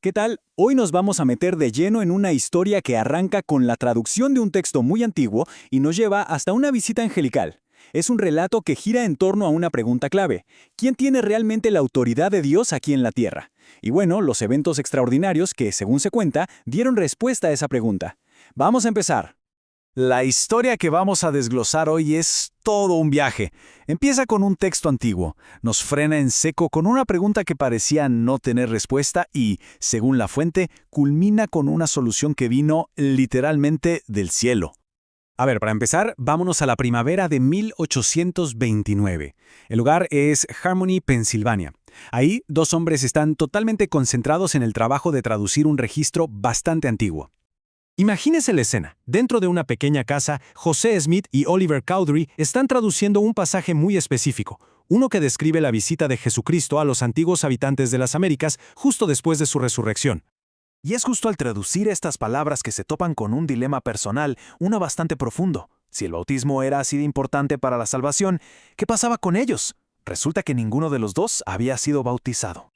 ¿Qué tal? Hoy nos vamos a meter de lleno en una historia que arranca con la traducción de un texto muy antiguo y nos lleva hasta una visita angelical. Es un relato que gira en torno a una pregunta clave. ¿Quién tiene realmente la autoridad de Dios aquí en la tierra? Y bueno, los eventos extraordinarios que, según se cuenta, dieron respuesta a esa pregunta. Vamos a empezar. La historia que vamos a desglosar hoy es todo un viaje. Empieza con un texto antiguo, nos frena en seco con una pregunta que parecía no tener respuesta y, según la fuente, culmina con una solución que vino literalmente del cielo. A ver, para empezar, vámonos a la primavera de 1829. El lugar es Harmony, Pensilvania. Ahí, dos hombres están totalmente concentrados en el trabajo de traducir un registro bastante antiguo. Imagínese la escena. Dentro de una pequeña casa, José Smith y Oliver Cowdery están traduciendo un pasaje muy específico, uno que describe la visita de Jesucristo a los antiguos habitantes de las Américas justo después de su resurrección. Y es justo al traducir estas palabras que se topan con un dilema personal, uno bastante profundo. Si el bautismo era así de importante para la salvación, ¿qué pasaba con ellos? Resulta que ninguno de los dos había sido bautizado.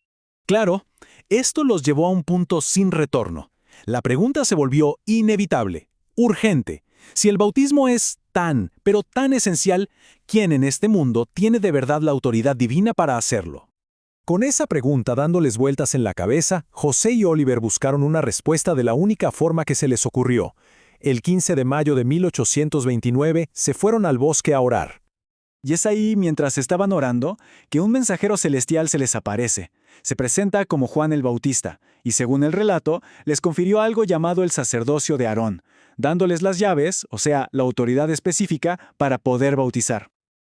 Claro, esto los llevó a un punto sin retorno. La pregunta se volvió inevitable, urgente. Si el bautismo es tan, pero tan esencial, ¿quién en este mundo tiene de verdad la autoridad divina para hacerlo? Con esa pregunta dándoles vueltas en la cabeza, José y Oliver buscaron una respuesta de la única forma que se les ocurrió. El 15 de mayo de 1829 se fueron al bosque a orar. Y es ahí, mientras estaban orando, que un mensajero celestial se les aparece. Se presenta como Juan el Bautista, y según el relato, les confirió algo llamado el sacerdocio de Aarón, dándoles las llaves, o sea, la autoridad específica, para poder bautizar.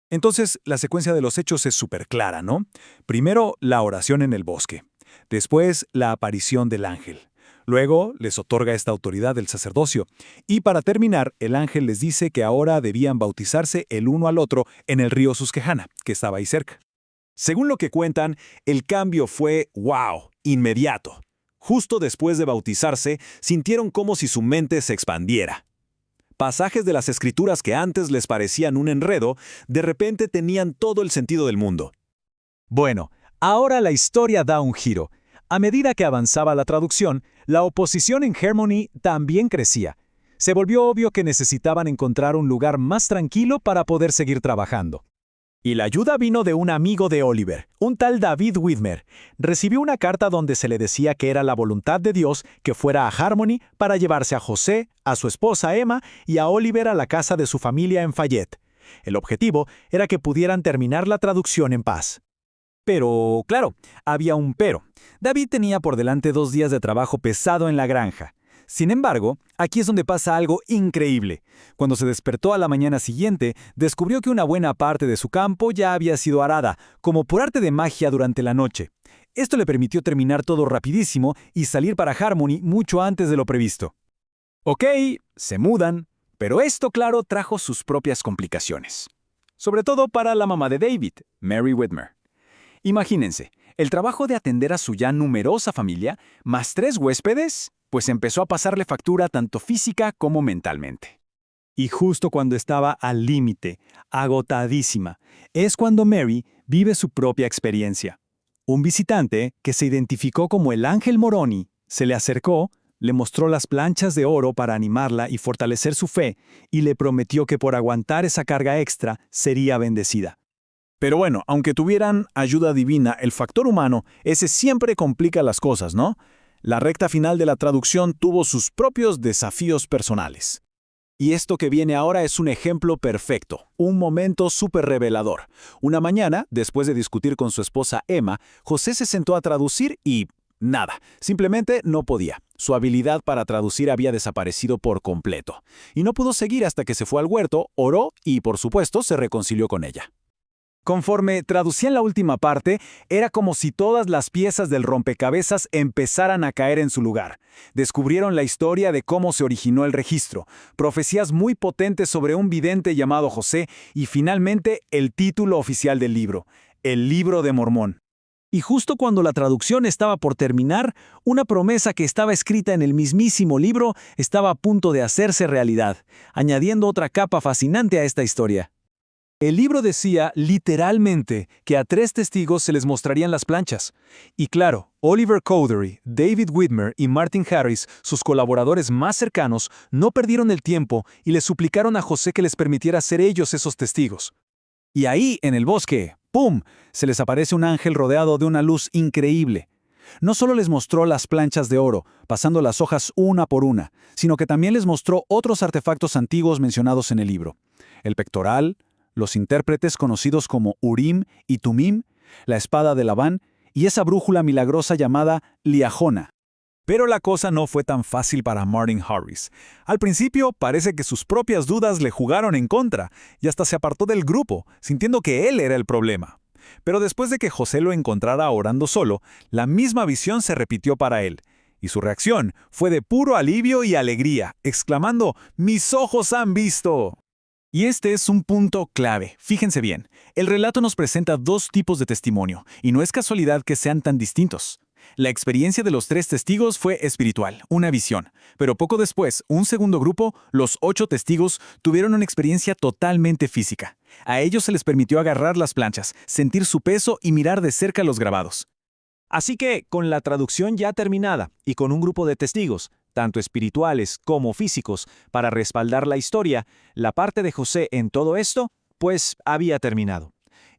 Entonces, la secuencia de los hechos es súper clara, ¿no? Primero, la oración en el bosque. Después, la aparición del ángel. Luego, les otorga esta autoridad del sacerdocio. Y para terminar, el ángel les dice que ahora debían bautizarse el uno al otro en el río Susquehanna, que estaba ahí cerca. Según lo que cuentan, el cambio fue, ¡wow!, inmediato. Justo después de bautizarse, sintieron como si su mente se expandiera. Pasajes de las Escrituras que antes les parecían un enredo, de repente tenían todo el sentido del mundo. Bueno, ahora la historia da un giro. A medida que avanzaba la traducción, la oposición en Harmony también crecía. Se volvió obvio que necesitaban encontrar un lugar más tranquilo para poder seguir trabajando. Y la ayuda vino de un amigo de Oliver, un tal David Widmer. Recibió una carta donde se le decía que era la voluntad de Dios que fuera a Harmony para llevarse a José, a su esposa Emma y a Oliver a la casa de su familia en Fayette. El objetivo era que pudieran terminar la traducción en paz. Pero, claro, había un pero. David tenía por delante 2 días de trabajo pesado en la granja. Sin embargo, aquí es donde pasa algo increíble. Cuando se despertó a la mañana siguiente, descubrió que una buena parte de su campo ya había sido arada, como por arte de magia durante la noche. Esto le permitió terminar todo rapidísimo y salir para Harmony mucho antes de lo previsto. Ok, se mudan, pero esto, claro, trajo sus propias complicaciones. Sobre todo para la mamá de David, Mary Widmer. Imagínense, el trabajo de atender a su ya numerosa familia, más 3 huéspedes, pues empezó a pasarle factura tanto física como mentalmente. Y justo cuando estaba al límite, agotadísima, es cuando Mary vive su propia experiencia. Un visitante, que se identificó como el Ángel Moroni, se le acercó, le mostró las planchas de oro para animarla y fortalecer su fe, y le prometió que por aguantar esa carga extra sería bendecida. Pero bueno, aunque tuvieran ayuda divina, el factor humano, ese siempre complica las cosas, ¿no? La recta final de la traducción tuvo sus propios desafíos personales. Y esto que viene ahora es un ejemplo perfecto, un momento súper revelador. Una mañana, después de discutir con su esposa Emma, José se sentó a traducir y nada, simplemente no podía. Su habilidad para traducir había desaparecido por completo. Y no pudo seguir hasta que se fue al huerto, oró y, por supuesto, se reconcilió con ella. Conforme traducían la última parte, era como si todas las piezas del rompecabezas empezaran a caer en su lugar. Descubrieron la historia de cómo se originó el registro, profecías muy potentes sobre un vidente llamado José y finalmente el título oficial del libro, el Libro de Mormón. Y justo cuando la traducción estaba por terminar, una promesa que estaba escrita en el mismísimo libro estaba a punto de hacerse realidad, añadiendo otra capa fascinante a esta historia. El libro decía literalmente que a 3 testigos se les mostrarían las planchas. Y claro, Oliver Cowdery, David Whitmer y Martin Harris, sus colaboradores más cercanos, no perdieron el tiempo y le suplicaron a José que les permitiera ser ellos esos testigos. Y ahí, en el bosque, ¡pum!, se les aparece un ángel rodeado de una luz increíble. No solo les mostró las planchas de oro, pasando las hojas una por una, sino que también les mostró otros artefactos antiguos mencionados en el libro. El pectoral, los intérpretes conocidos como Urim y Tumim, la espada de Labán y esa brújula milagrosa llamada Liajona. Pero la cosa no fue tan fácil para Martin Harris. Al principio parece que sus propias dudas le jugaron en contra y hasta se apartó del grupo, sintiendo que él era el problema. Pero después de que José lo encontrara orando solo, la misma visión se repitió para él. Y su reacción fue de puro alivio y alegría, exclamando: «¡Mis ojos han visto!». Y este es un punto clave. Fíjense bien, el relato nos presenta 2 tipos de testimonio, y no es casualidad que sean tan distintos. La experiencia de los 3 testigos fue espiritual, una visión, pero poco después, un segundo grupo, los 8 testigos, tuvieron una experiencia totalmente física. A ellos se les permitió agarrar las planchas, sentir su peso y mirar de cerca los grabados. Así que, con la traducción ya terminada y con un grupo de testigos, tanto espirituales como físicos, para respaldar la historia, la parte de José en todo esto, pues había terminado.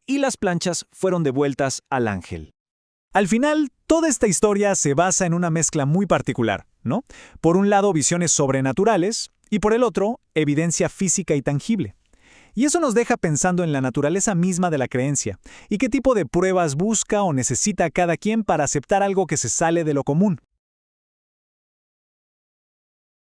Y las planchas fueron devueltas al ángel. Al final, toda esta historia se basa en una mezcla muy particular, ¿no? Por un lado, visiones sobrenaturales, y por el otro, evidencia física y tangible. Y eso nos deja pensando en la naturaleza misma de la creencia, y qué tipo de pruebas busca o necesita cada quien para aceptar algo que se sale de lo común.